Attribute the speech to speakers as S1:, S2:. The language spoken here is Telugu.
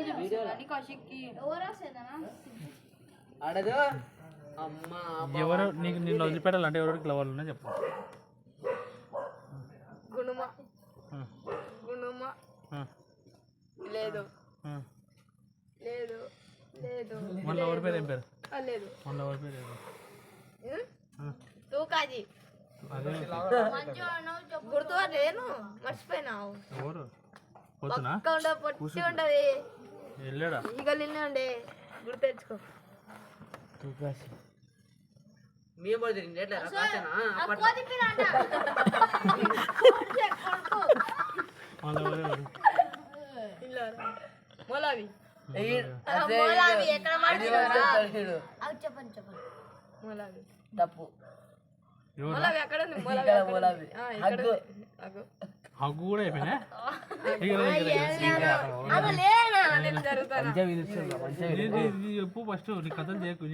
S1: చూపిస్తాను. ఎవరు నీకు నిన్ను వదిలిపెట్టాలంటే ఎవరికి లవర్లు ఉన్నాయి చెప్పు. మన లవర్ పేరు ఏం పేరు? మన లవర్ పేరు ఏదో
S2: మర్చిపోయినావు.
S1: ఎవరు పోతున్నా
S2: ఉండదు
S1: వెళ్ళాడా
S2: ఇక ఉండే గుర్తు తెచ్చుకో. మొలావి ఎక్కడ చెప్పండి చెప్పండి. మొలావి డప్పు మొలావి ఎక్కడ ఉంది? మొలావి
S1: హగ్గు కూడా అయిపోయినా చెప్పు ఫస్ట్ నీ కథలు చేయకు.